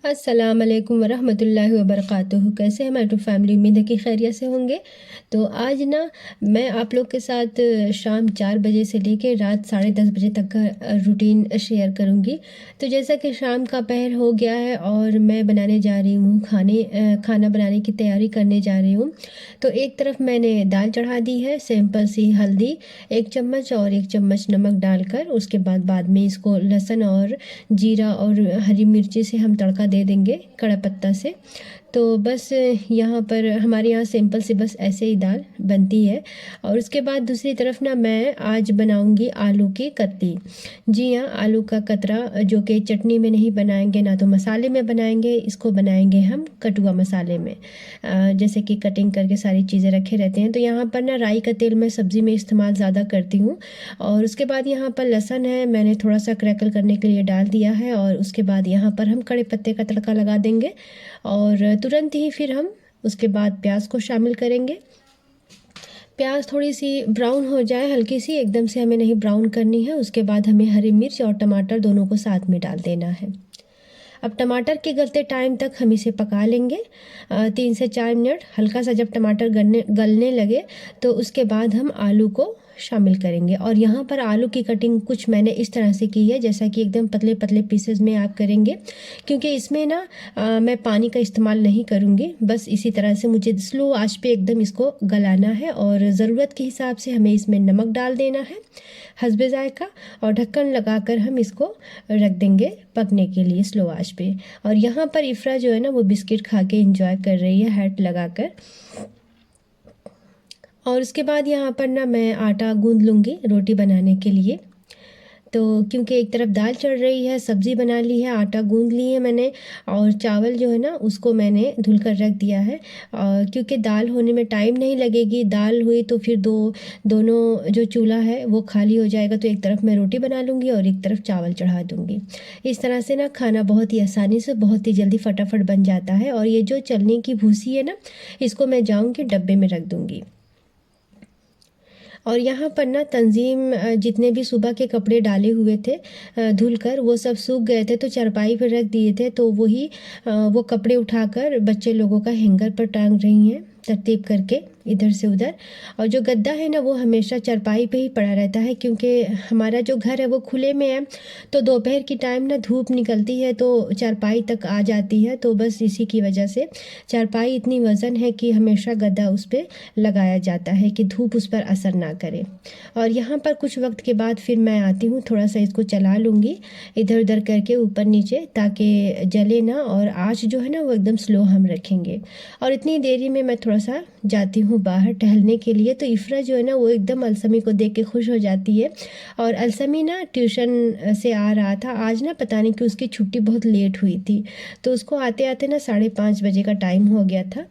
अस्सलाम वालेकुम वरहमतुल्लाहि वबरकातुहू। कैसे हैं माय टू फैमिली? उम्मीद है कि खैरियत से होंगे। तो आज ना मैं आप लोग के साथ शाम 4 बजे से लेकर रात 10:30 बजे तक का रूटीन शेयर करूंगी। तो जैसा कि शाम का पहर हो गया है और मैं बनाने जा रही हूँ खाना बनाने की तैयारी करने जा रही हूँ। तो एक तरफ मैंने दाल चढ़ा दी है, सिंपल सी हल्दी 1 चम्मच और 1 चम्मच नमक डालकर। उसके बाद में इसको लहसुन और जीरा और हरी मिर्ची से हम तड़का दे देंगे, कड़ा पत्ता से। तो बस यहाँ पर हमारे यहाँ सिंपल सी बस ऐसे ही दाल बनती है। और उसके बाद दूसरी तरफ ना मैं आज बनाऊंगी आलू की कतली। जी हाँ, आलू का कतरा, जो कि चटनी में नहीं बनाएंगे ना तो मसाले में बनाएंगे। इसको बनाएंगे हम कटुआ मसाले में। जैसे कि कटिंग करके सारी चीज़ें रखे रहते हैं। तो यहाँ पर ना राई का तेल मैं सब्ज़ी में इस्तेमाल ज़्यादा करती हूँ। और उसके बाद यहाँ पर लहसुन है, मैंने थोड़ा सा क्रैकल करने के लिए डाल दिया है। और उसके बाद यहाँ पर हम कड़े पत्ते का तड़का लगा देंगे और तुरंत ही फिर हम उसके बाद प्याज को शामिल करेंगे। प्याज थोड़ी सी ब्राउन हो जाए, हल्की सी, एकदम से हमें नहीं ब्राउन करनी है। उसके बाद हमें हरी मिर्च और टमाटर दोनों को साथ में डाल देना है। अब टमाटर के गलते टाइम तक हम इसे पका लेंगे 3 से 4 मिनट। हल्का सा जब टमाटर गलने लगे तो उसके बाद हम आलू को शामिल करेंगे। और यहाँ पर आलू की कटिंग कुछ मैंने इस तरह से की है, जैसा कि एकदम पतले पतले पीसेस में आप करेंगे, क्योंकि इसमें ना मैं पानी का इस्तेमाल नहीं करूँगी। बस इसी तरह से मुझे स्लो आंच पे एकदम इसको गलाना है। और ज़रूरत के हिसाब से हमें इसमें नमक डाल देना है हस्बे जायका। और ढक्कन लगाकर हम इसको रख देंगे पकने के लिए स्लो आंच पे। और यहाँ पर इफ़रा जो है ना वो बिस्किट खा के इंजॉय कर रही है हैट लगाकर। और उसके बाद यहाँ पर ना मैं आटा गूंद लूँगी रोटी बनाने के लिए। तो क्योंकि एक तरफ दाल चढ़ रही है, सब्ज़ी बना ली है, आटा गूंद ली है मैंने। और चावल जो है ना उसको मैंने धुल कर रख दिया है। और क्योंकि दाल होने में टाइम नहीं लगेगी, दाल हुई तो फिर दोनों जो चूल्हा है वो खाली हो जाएगा। तो एक तरफ मैं रोटी बना लूँगी और एक तरफ चावल चढ़ा दूँगी। इस तरह से ना खाना बहुत ही आसानी से, बहुत ही जल्दी फटाफट बन जाता है। और ये जो चलने की भूसी है ना, इसको मैं जाऊँगी डब्बे में रख दूँगी। और यहाँ पर ना तंजीम जितने भी सुबह के कपड़े डाले हुए थे धुल कर, वो सब सूख गए थे तो चारपाई पर रख दिए थे। तो वो कपड़े उठाकर बच्चे लोगों का हैंगर पर टांग रही हैं तरतीब करके इधर से उधर। और जो गद्दा है ना वो हमेशा चारपाई पे ही पड़ा रहता है, क्योंकि हमारा जो घर है वो खुले में है। तो दोपहर की टाइम ना धूप निकलती है तो चारपाई तक आ जाती है। तो बस इसी की वजह से चारपाई इतनी वज़न है कि हमेशा गद्दा उस पर लगाया जाता है कि धूप उस पर असर ना करे। और यहाँ पर कुछ वक्त के बाद फिर मैं आती हूँ, थोड़ा सा इसको चला लूँगी इधर उधर करके ऊपर नीचे, ताकि जले ना। और आँच जो है ना वो एकदम स्लो हम रखेंगे। और इतनी देरी में मैं थोड़ा सा जाती हूँ बाहर टहलने के लिए। तो इफ़रा जो है ना वो एकदम अलसमी को देख के खुश हो जाती है। और अलसमी ना ट्यूशन से आ रहा था आज ना, पता नहीं कि उसकी छुट्टी बहुत लेट हुई थी। तो उसको आते आते ना 5:30 बजे का टाइम हो गया था।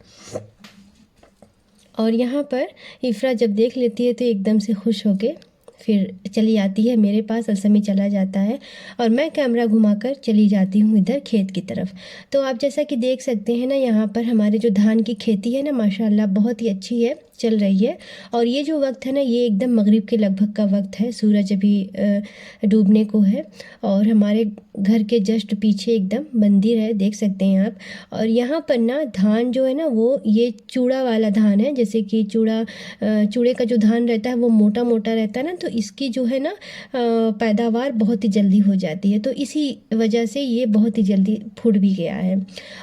और यहाँ पर इफ़रा जब देख लेती है तो एकदम से खुश होके फिर चली आती है मेरे पास। अलसमी चला जाता है और मैं कैमरा घुमाकर चली जाती हूँ इधर खेत की तरफ। तो आप जैसा कि देख सकते हैं ना, यहाँ पर हमारे जो धान की खेती है ना माशाल्लाह बहुत ही अच्छी है, चल रही है। और ये जो वक्त है ना ये एकदम मगरिब के लगभग का वक्त है, सूरज अभी डूबने को है। और हमारे घर के जस्ट पीछे एकदम मंदिर है, देख सकते हैं आप। और यहाँ पर ना धान जो है ना वो ये चूड़ा वाला धान है। जैसे कि चूड़े का जो धान रहता है वो मोटा मोटा रहता है ना, तो इसकी जो है ना पैदावार बहुत ही जल्दी हो जाती है। तो इसी वजह से ये बहुत ही जल्दी फूट भी गया है।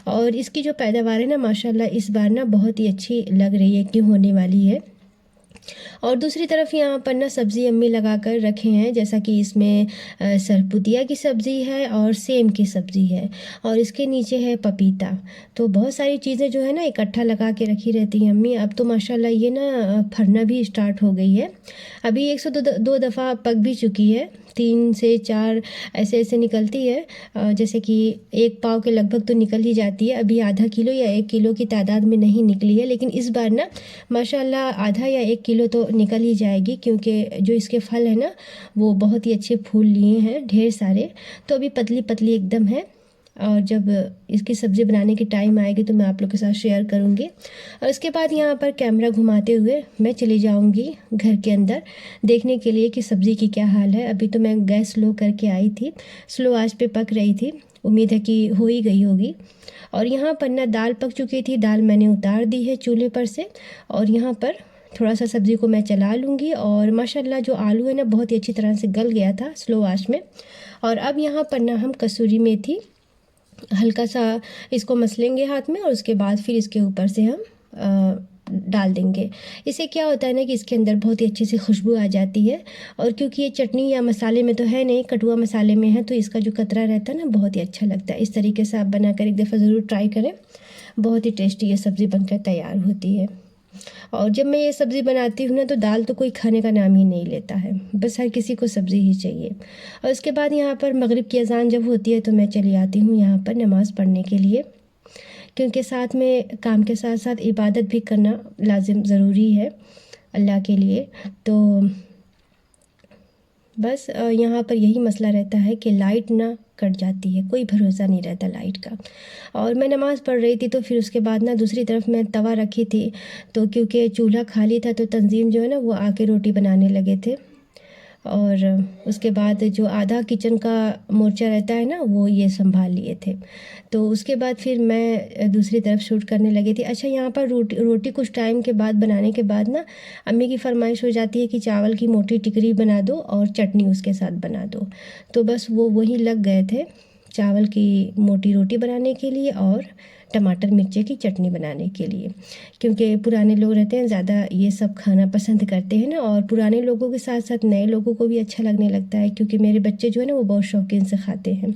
और इसकी जो पैदावार है ना माशाल्लाह इस बार ना बहुत ही अच्छी लग रही है कि होने वाली है। और दूसरी तरफ यहाँ पर ना सब्ज़ी अम्मी लगा कर रखे हैं, जैसा कि इसमें सरपुतिया की सब्ज़ी है और सेम की सब्ज़ी है और इसके नीचे है पपीता। तो बहुत सारी चीज़ें जो है ना इकट्ठा लगा के रखी रहती हैं अम्मी। अब तो माशाल्लाह ये ना फरना भी स्टार्ट हो गई है। अभी 102 दफ़ा पक भी चुकी है, 3 से 4 ऐसे ऐसे निकलती है। जैसे कि 1 पाव के लगभग तो निकल ही जाती है। अभी आधा किलो या 1 किलो की तादाद में नहीं निकली है, लेकिन इस बार ना माशाल्लाह आधा या 1 किलो तो निकल ही जाएगी, क्योंकि जो इसके फल है ना वो बहुत ही अच्छे फूल लिए हैं ढेर सारे। तो अभी पतली पतली एकदम है। और जब इसकी सब्ज़ी बनाने की टाइम आएगी तो मैं आप लोग के साथ शेयर करूँगी। और उसके बाद यहाँ पर कैमरा घुमाते हुए मैं चली जाऊँगी घर के अंदर देखने के लिए कि सब्ज़ी की क्या हाल है। अभी तो मैं गैस स्लो करके आई थी, स्लो आंच पे पक रही थी। उम्मीद है कि हो ही गई होगी। और यहाँ पर ना दाल पक चुकी थी, दाल मैंने उतार दी है चूल्हे पर से, और यहाँ पर थोड़ा सा सब्ज़ी को मैं चला लूँगी। और माशाल्लाह जो आलू है ना बहुत ही अच्छी तरह से गल गया था स्लो आंच में। और अब यहाँ पर ना हम कसूरी मेथी हल्का सा इसको मसलेंगे हाथ में, और उसके बाद फिर इसके ऊपर से हम डाल देंगे। इससे क्या होता है ना कि इसके अंदर बहुत ही अच्छी सी खुशबू आ जाती है। और क्योंकि ये चटनी या मसाले में तो है नहीं, कटुआ मसाले में है, तो इसका जो कतरा रहता है ना बहुत ही अच्छा लगता है। इस तरीके से आप बनाकर एक दफ़ा ज़रूर ट्राई करें, बहुत ही टेस्टी ये सब्ज़ी बनकर तैयार होती है। और जब मैं ये सब्ज़ी बनाती हूँ ना तो दाल तो कोई खाने का नाम ही नहीं लेता है, बस हर किसी को सब्ज़ी ही चाहिए। और उसके बाद यहाँ पर मगरिब की अज़ान जब होती है तो मैं चली आती हूँ यहाँ पर नमाज़ पढ़ने के लिए, क्योंकि साथ में काम के साथ साथ इबादत भी करना लाजिम ज़रूरी है अल्लाह के लिए। तो बस यहाँ पर यही मसला रहता है कि लाइट ना कट जाती है, कोई भरोसा नहीं रहता लाइट का। और मैं नमाज़ पढ़ रही थी तो फिर उसके बाद ना दूसरी तरफ मैं तवा रखी थी, तो क्योंकि चूल्हा खाली था तो तंजीम जो है ना वो आके रोटी बनाने लगे थे। और उसके बाद जो आधा किचन का मोर्चा रहता है ना वो ये संभाल लिए थे। तो उसके बाद फिर मैं दूसरी तरफ शूट करने लगी थी। अच्छा, यहाँ पर रोटी कुछ टाइम के बाद बनाने के बाद ना अम्मी की फरमाइश हो जाती है कि चावल की मोटी टिकरी बना दो और चटनी उसके साथ बना दो। तो बस वो वहीं लग गए थे चावल की मोटी रोटी बनाने के लिए और टमाटर मिर्ची की चटनी बनाने के लिए, क्योंकि पुराने लोग रहते हैं ज़्यादा ये सब खाना पसंद करते हैं ना। और पुराने लोगों के साथ साथ नए लोगों को भी अच्छा लगने लगता है, क्योंकि मेरे बच्चे जो है ना वो बहुत शौकीन से खाते हैं।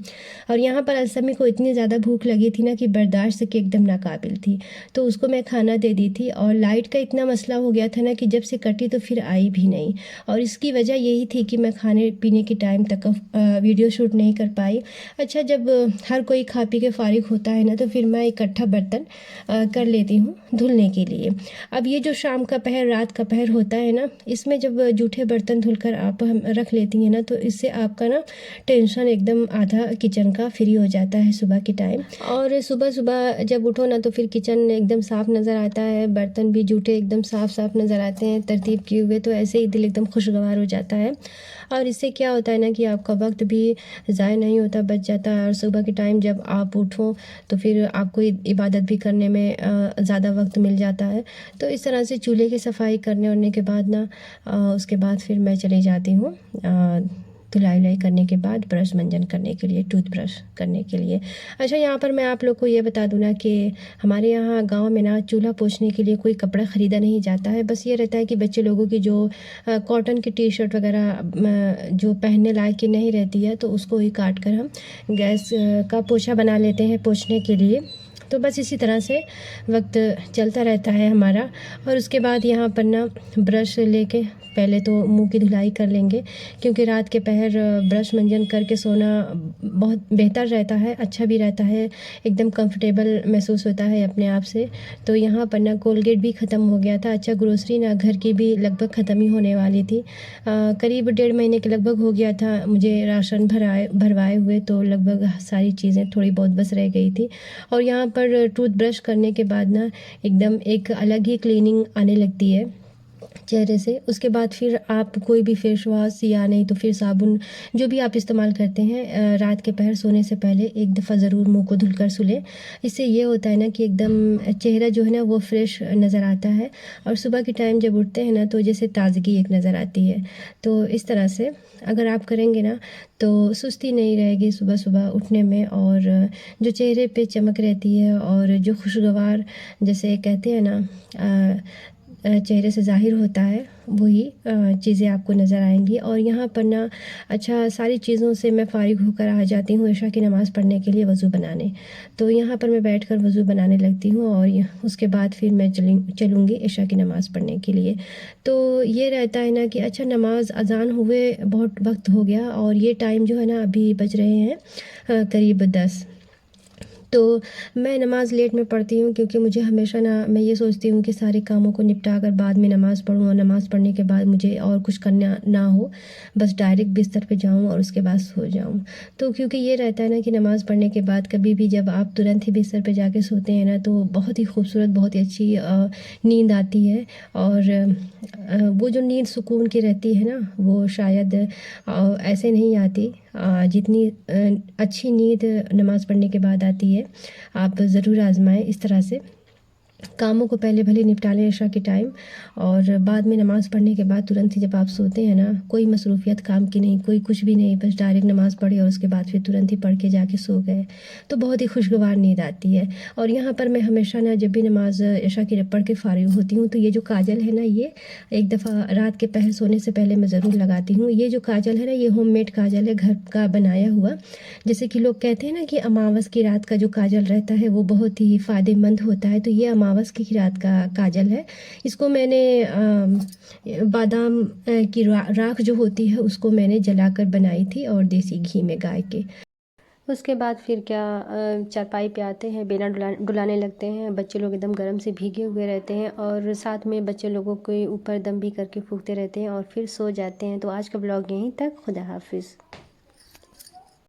और यहाँ पर असमी को इतनी ज़्यादा भूख लगी थी ना कि बर्दाश्त के एकदम नाकाबिल थी, तो उसको मैं खाना दे दी थी। और लाइट का इतना मसला हो गया था ना कि जब से कटी तो फिर आई भी नहीं, और इसकी वजह यही थी कि मैं खाने पीने के टाइम तक वीडियो शूट नहीं कर पाई। अच्छा, जब हर कोई खा पी के फ़ारिग होता है ना तो फिर मैं इकट्ठा बर्तन कर लेती हूँ धुलने के लिए। अब ये जो शाम का पहर रात का पहर होता है ना, इसमें जब जूठे बर्तन धुलकर आप हम रख लेती हैं ना तो इससे आपका ना टेंशन एकदम आधा किचन का फ्री हो जाता है सुबह के टाइम। और सुबह सुबह जब उठो ना तो फिर किचन एकदम साफ़ नज़र आता है, बर्तन भी जूठे एकदम साफ़ साफ़ नज़र आते हैं तरतीब किए हुए, तो ऐसे ही दिल एकदम खुशगवार हो जाता है। और इससे क्या होता है ना कि आपका वक्त भी ज़ाय नहीं होता, बच जाता है। और सुबह के टाइम जब आप उठो तो फिर आपको इबादत भी करने में ज़्यादा वक्त मिल जाता है। तो इस तरह से चूल्हे की सफाई करने होने के बाद ना उसके बाद फिर मैं चली जाती हूँ धुलाई वुलाई करने के बाद ब्रश मंजन करने के लिए, टूथ ब्रश करने के लिए। अच्छा, यहाँ पर मैं आप लोग को ये बता दूँ ना कि हमारे यहाँ गांव में ना चूल्हा पोंछने के लिए कोई कपड़ा ख़रीदा नहीं जाता है। बस ये रहता है कि बच्चे लोगों की जो कॉटन की टी शर्ट वगैरह जो पहनने लायक की नहीं रहती है तो उसको ही काट कर हम गैस का पोछा बना लेते हैं पोंछने के लिए। तो बस इसी तरह से वक्त चलता रहता है हमारा। और उसके बाद यहाँ पर ना ब्रश लेके पहले तो मुंह की धुलाई कर लेंगे, क्योंकि रात के पहर ब्रश मंजन करके सोना बहुत बेहतर रहता है, अच्छा भी रहता है, एकदम कंफर्टेबल महसूस होता है अपने आप से। तो यहाँ पर ना कोलगेट भी ख़त्म हो गया था। अच्छा, ग्रोसरी ना घर की भी लगभग ख़त्म ही होने वाली थी। करीब 1.5 महीने के लगभग हो गया था मुझे राशन भरवाए हुए, तो लगभग सारी चीज़ें थोड़ी बहुत बस रह गई थी। और यहाँ पर टूथ ब्रश करने के बाद ना एकदम एक अलग ही क्लीनिंग आने लगती है चेहरे से। उसके बाद फिर आप कोई भी फेस वॉश या नहीं तो फिर साबुन जो भी आप इस्तेमाल करते हैं रात के पहर सोने से पहले एक दफ़ा ज़रूर मुंह को धुलकर सुलें। इससे ये होता है ना कि एकदम चेहरा जो है ना वो फ्रेश नज़र आता है, और सुबह के टाइम जब उठते हैं ना तो जैसे ताज़गी एक नज़र आती है। तो इस तरह से अगर आप करेंगे ना तो सुस्ती नहीं रहेगी सुबह सुबह उठने में, और जो चेहरे पे चमक रहती है और जो खुशगवार जैसे कहते हैं ना चेहरे से ज़ाहिर होता है वही चीज़ें आपको नज़र आएंगी। और यहाँ पर ना अच्छा सारी चीज़ों से मैं फ़ारिग होकर आ जाती हूँ इशा की नमाज़ पढ़ने के लिए वज़ू बनाने। तो यहाँ पर मैं बैठकर वज़ू बनाने लगती हूँ और उसके बाद फिर मैं चलूँगी इशा की नमाज़ पढ़ने के लिए। तो ये रहता है ना कि अच्छा नमाज अज़ान हुए बहुत वक्त हो गया, और ये टाइम जो है ना अभी बज रहे हैं करीब 10। तो मैं नमाज़ लेट में पढ़ती हूँ, क्योंकि मुझे हमेशा ना मैं ये सोचती हूँ कि सारे कामों को निपटा कर बाद में नमाज़ पढ़ूँ, और नमाज़ पढ़ने के बाद मुझे और कुछ करना ना हो, बस डायरेक्ट बिस्तर पे जाऊँ और उसके बाद सो जाऊँ। तो क्योंकि ये रहता है ना कि नमाज़ पढ़ने के बाद कभी भी जब आप तुरंत ही बिस्तर पे जाके सोते हैं ना तो बहुत ही खूबसूरत बहुत ही अच्छी नींद आती है। और वो जो नींद सुकून की रहती है ना वो शायद ऐसे नहीं आती जितनी अच्छी नींद नमाज़ पढ़ने के बाद आती है, आप ज़रूर आज़माएँ इस तरह से। कामों को पहले भले निपटा लें इशा के टाइम, और बाद में नमाज़ पढ़ने के बाद तुरंत ही जब आप सोते हैं ना, कोई मसरूफ़ियत काम की नहीं, कोई कुछ भी नहीं, बस डायरेक्ट नमाज़ पढ़ी और उसके बाद फिर तुरंत ही पढ़ के जाके सो गए, तो बहुत ही खुशगवार नींद आती है। और यहाँ पर मैं हमेशा ना जब भी नमाज़ इशा की पढ़ के फ़ारिग होती हूँ, तो ये जो काजल है ना, ये एक दफ़ा रात के पहर सोने से पहले मैं ज़रूर लगाती हूँ। ये जो काजल है ना, ये होममेड काजल है, घर का बनाया हुआ। जैसे कि लोग कहते हैं ना कि अमावस की रात का जो काजल रहता है वो बहुत ही फ़ायदेमंद होता है, तो ये अमावस की रात का काजल है। इसको मैंने बादाम की राख जो होती है उसको मैंने जलाकर बनाई थी, और देसी घी में गाय के। उसके बाद फिर क्या, चारपाई पे आते हैं, बेना डुलाने लगते हैं। बच्चे लोग एकदम गर्म से भीगे हुए रहते हैं, और साथ में बच्चे लोगों के ऊपर दम भी करके फूंकते रहते हैं, और फिर सो जाते हैं। तो आज का ब्लॉग यहीं तक। खुदा हाफिज़।